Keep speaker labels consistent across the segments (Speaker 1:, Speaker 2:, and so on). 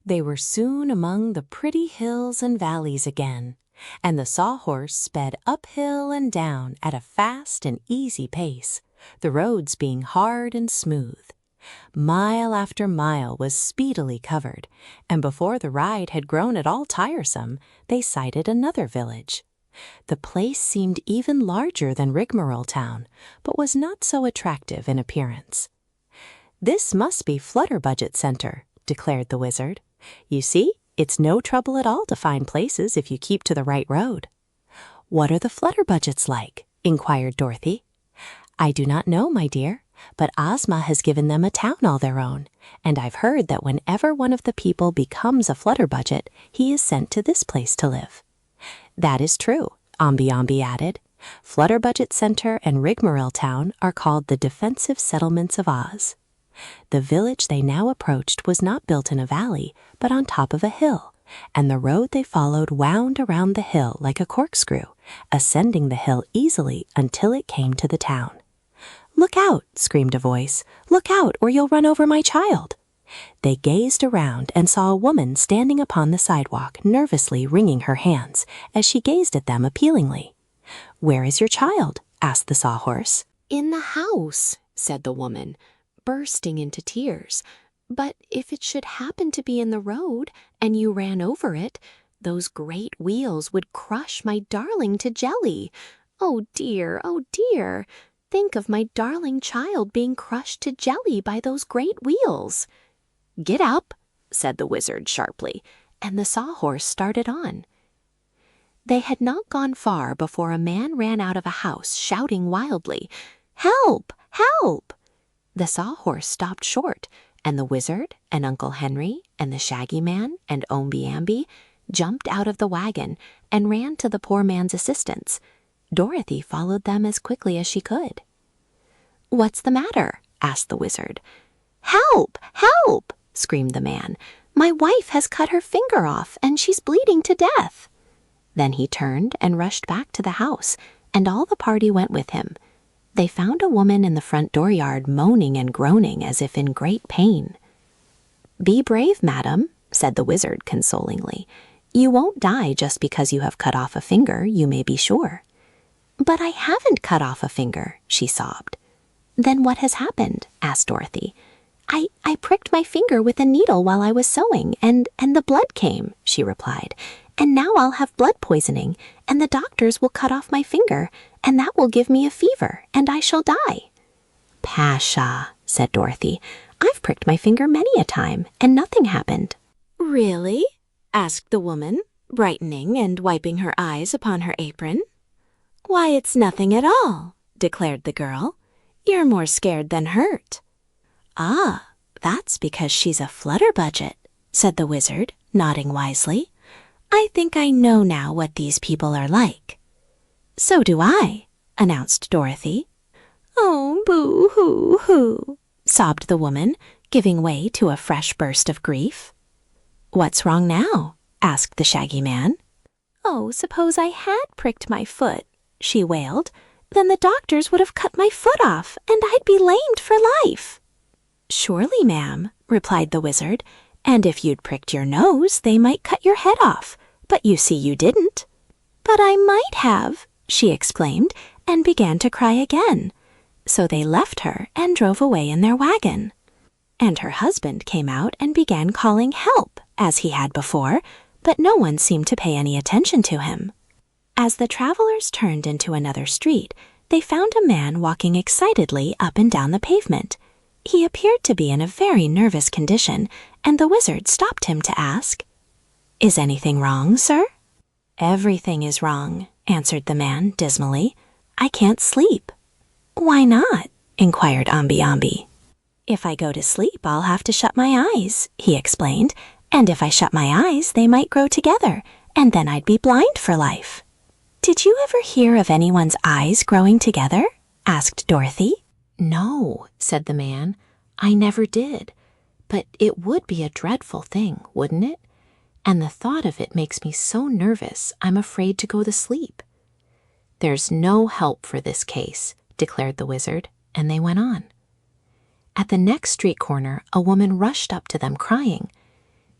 Speaker 1: They were soon among the pretty hills and valleys again, and the sawhorse sped uphill and down at a fast and easy pace, the roads being hard and smooth. Mile after mile was speedily covered, and before the ride had grown at all tiresome, they sighted another village. The place seemed even larger than Rigmarole Town, but was not so attractive in appearance. "This must be Flutterbudget Center," declared the wizard. "You see, it's no trouble at all to find places if you keep to the right road." "What are the Flutterbudgets like?" inquired Dorothy. "I do not know, my dear, but Ozma has given them a town all their own, and I've heard that whenever one of the people becomes a Flutterbudget, he is sent to this place to live." "That is true," Omby added. "Flutterbudget Center and Rigmarole Town are called the defensive settlements of Oz." The village they now approached was not built in a valley, but on top of a hill, and the road they followed wound around the hill like a corkscrew, ascending the hill easily until it came to the town. "Look out!" screamed a voice. "Look out, or you'll run over my child!" They gazed around and saw a woman standing upon the sidewalk, nervously wringing her hands as she gazed at them appealingly. "Where is your child?" asked the sawhorse.
Speaker 2: "In the house," said the woman, bursting into tears. "But if it should happen to be in the road and you ran over it, those great wheels would crush my darling to jelly. Oh dear, oh dear! Think of my darling child being crushed to jelly by those great wheels." "Get up," said the wizard sharply, and the sawhorse started on. They had not gone far before a man ran out of a house shouting wildly, "Help! Help!" The sawhorse stopped short, and the wizard and Uncle Henry and the Shaggy Man and Omby jumped out of the wagon and ran to the poor man's assistance. Dorothy followed them as quickly as she could. "What's the matter?" asked the wizard. "Help! Help!" screamed the man. "My wife has cut her finger off, and she's bleeding to death." Then he turned and rushed back to the house, and all the party went with him. They found a woman in the front dooryard moaning and groaning as if in great pain. "Be brave, madam," said the wizard consolingly. "You won't die just because you have cut off a finger, you may be sure." "But I haven't cut off a finger," she sobbed. "Then what has happened?" asked Dorothy. I pricked my finger with a needle while I was sewing, and the blood came," she replied. "And now I'll have blood poisoning, and the doctors will cut off my finger, and that will give me a fever, and I shall die." "Pasha," said Dorothy. "I've pricked my finger many a time, and nothing happened."
Speaker 1: "Really?" asked the woman, brightening and wiping her eyes upon her apron. "Why, it's nothing at all," declared the girl. "You're more scared than hurt." "Ah, that's because she's a Flutterbudget," said the wizard, nodding wisely. "I think I know now what these people are like." "So do I," announced Dorothy. "Oh, boo-hoo-hoo," sobbed the woman, giving way to a fresh burst of grief. "What's wrong now?" asked the Shaggy Man. "Oh, suppose I had pricked my foot," she wailed. "Then the doctors would have cut my foot off, and I'd be lamed for life." "Surely, ma'am," replied the wizard, "and if you'd pricked your nose, they might cut your head off, but you see you didn't." "But I might have," she exclaimed, and began to cry again. So they left her and drove away in their wagon. And her husband came out and began calling help, as he had before, but no one seemed to pay any attention to him. As the travelers turned into another street, they found a man walking excitedly up and down the pavement. He appeared to be in a very nervous condition, and the wizard stopped him to ask, "Is anything wrong, sir?" "Everything is wrong," answered the man dismally. "I can't sleep." "Why not?" inquired Omby. "If I go to sleep, I'll have to shut my eyes," he explained, "and if I shut my eyes, they might grow together, and then I'd be blind for life." "Did you ever hear of anyone's eyes growing together?" asked Dorothy. "No," said the man, "I never did. But it would be a dreadful thing, wouldn't it? And the thought of it makes me so nervous I'm afraid to go to sleep." "There's no help for this case," declared the wizard, and they went on. At the next street corner, a woman rushed up to them crying,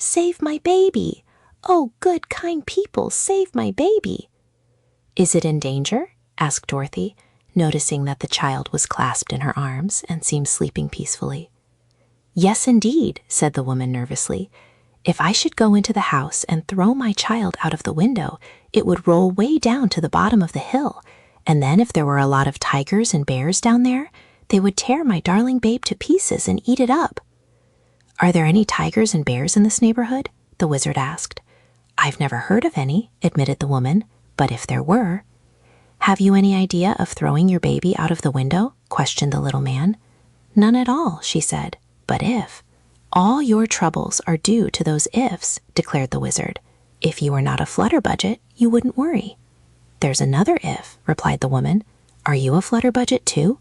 Speaker 2: "Save my baby! Oh, good, kind people, save my baby!" "Is it in danger?" asked Dorothy, noticing that the child was clasped in her arms and seemed sleeping peacefully. "Yes, indeed," said the woman nervously. "If I should go into the house and throw my child out of the window, it would roll way down to the bottom of the hill, and then if there were a lot of tigers and bears down there, they would tear my darling babe to pieces and eat it up." "Are there any tigers and bears in this neighborhood?" the wizard asked. "I've never heard of any," admitted the woman, "but if there were—" "Have you any idea of throwing your baby out of the window?" questioned the little man. "None at all," she said. "But if—" "All your troubles are due to those ifs," declared the wizard. "If you were not a Flutterbudget, you wouldn't worry." "There's another if," replied the woman. "Are you a Flutterbudget too?"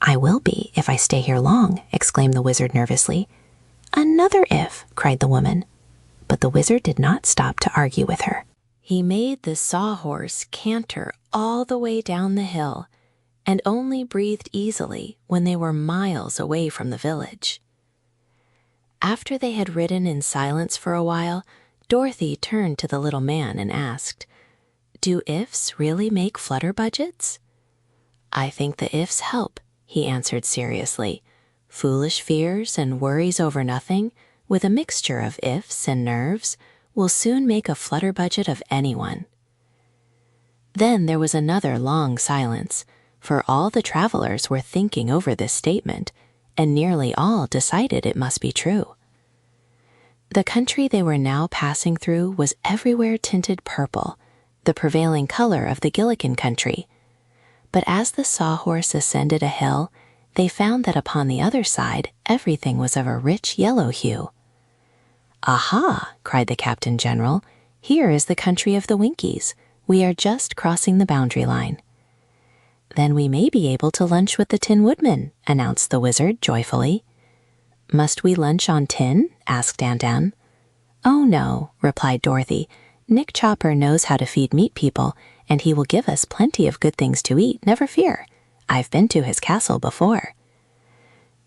Speaker 2: "I will be if I stay here long," exclaimed the wizard nervously. "Another if," cried the woman. But the wizard did not stop to argue with her. He made the sawhorse canter all the way down the hill and only breathed easily when they were miles away from the village. After they had ridden in silence for a while, Dorothy turned to the little man and asked, "Do ifs really make Flutterbudgets?" "I think the ifs help," he answered seriously. "Foolish fears and worries over nothing, with a mixture of ifs and nerves, will soon make a Flutterbudget of anyone." Then there was another long silence, for all the travelers were thinking over this statement, and nearly all decided it must be true. The country they were now passing through was everywhere tinted purple, the prevailing color of the Gillikin country. But as the sawhorse ascended a hill, they found that upon the other side everything was of a rich yellow hue. "Aha!" cried the Captain General. "Here is the country of the Winkies. We are just crossing the boundary line." "Then we may be able to lunch with the Tin Woodman," announced the wizard joyfully. "Must we lunch on tin?" asked Aunt Em. "Oh, no," replied Dorothy. "Nick Chopper knows how to feed meat people, and he will give us plenty of good things to eat, never fear. I've been to his castle before."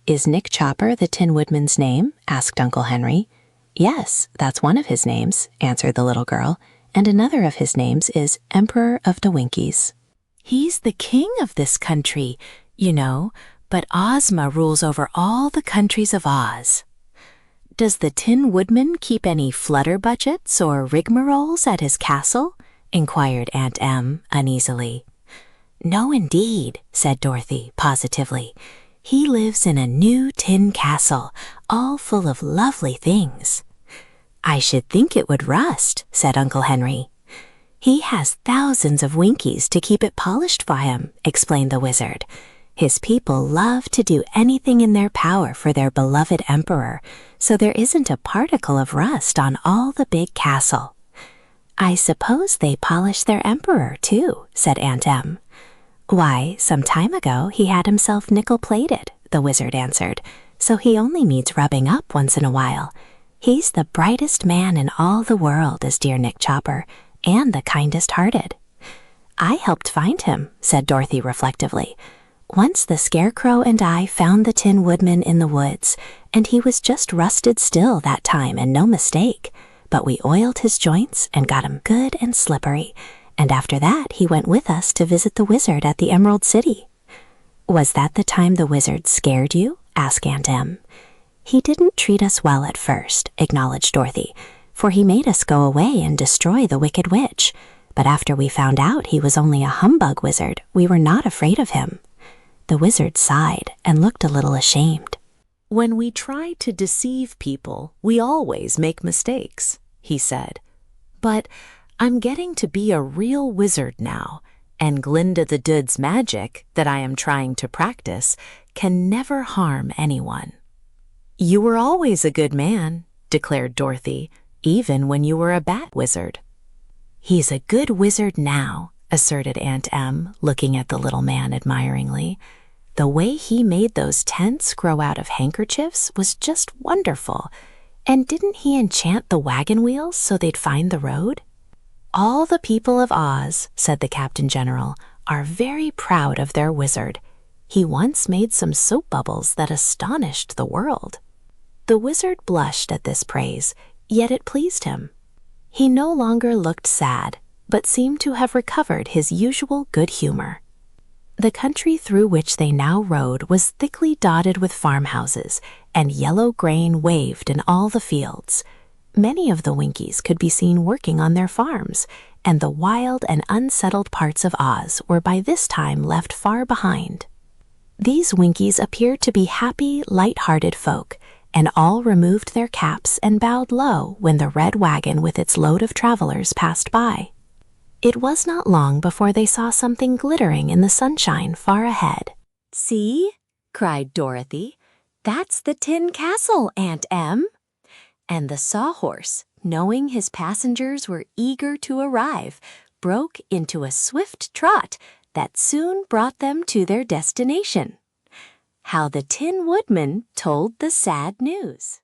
Speaker 2: "Is Nick Chopper the Tin Woodman's name?" asked Uncle Henry. "Yes, that's one of his names," answered the little girl, "and another of his names is Emperor of the Winkies." "He's the king of this country, you know, but Ozma rules over all the countries of Oz." "Does the Tin Woodman keep any Flutterbudgets or rigmaroles at his castle?" inquired Aunt Em uneasily. "No, indeed," said Dorothy positively. "He lives in a new tin castle, all full of lovely things." "I should think it would rust," said Uncle Henry. "He has thousands of Winkies to keep it polished for him," explained the wizard. "His people love to do anything in their power for their beloved emperor, so there isn't a particle of rust on all the big castle." "I suppose they polish their emperor, too," said Aunt Em. "Why, some time ago he had himself nickel-plated," the wizard answered, "so he only needs rubbing up once in a while. He's the brightest man in all the world, is dear Nick Chopper, and the kindest-hearted." "I helped find him," said Dorothy reflectively. "Once the Scarecrow and I found the Tin Woodman in the woods, and he was just rusted still that time and no mistake. But we oiled his joints and got him good and slippery, and after that he went with us to visit the wizard at the Emerald City." "Was that the time the wizard scared you?" asked Aunt Em. "He didn't treat us well at first," acknowledged Dorothy, "for he made us go away and destroy the Wicked Witch. But after we found out he was only a humbug wizard, we were not afraid of him." The wizard sighed and looked a little ashamed.
Speaker 3: "When we try to deceive people, we always make mistakes," he said. "But I'm getting to be a real wizard now, and Glinda the Dood's magic that I am trying to practice can never harm anyone." "You were always a good man," declared Dorothy, "even when you were a bat wizard." "He's a good wizard now," asserted Aunt Em, looking at the little man admiringly. "The way he made those tents grow out of handkerchiefs was just wonderful. And didn't he enchant the wagon wheels so they'd find the road?" "All the people of Oz," said the Captain General, "are very proud of their wizard. He once made some soap bubbles that astonished the world." The wizard blushed at this praise, yet it pleased him. He no longer looked sad, but seemed to have recovered his usual good humor. The country through which they now rode was thickly dotted with farmhouses, and yellow grain waved in all the fields. Many of the Winkies could be seen working on their farms, and the wild and unsettled parts of Oz were by this time left far behind. These Winkies appeared to be happy, light-hearted folk, and all removed their caps and bowed low when the red wagon with its load of travelers passed by. It was not long before they saw something glittering in the sunshine far ahead.
Speaker 2: "See?" cried Dorothy. "That's the Tin Castle, Aunt Em." And the Sawhorse, knowing his passengers were eager to arrive, broke into a swift trot that soon brought them to their destination. How the Tin Woodman Told the Sad News.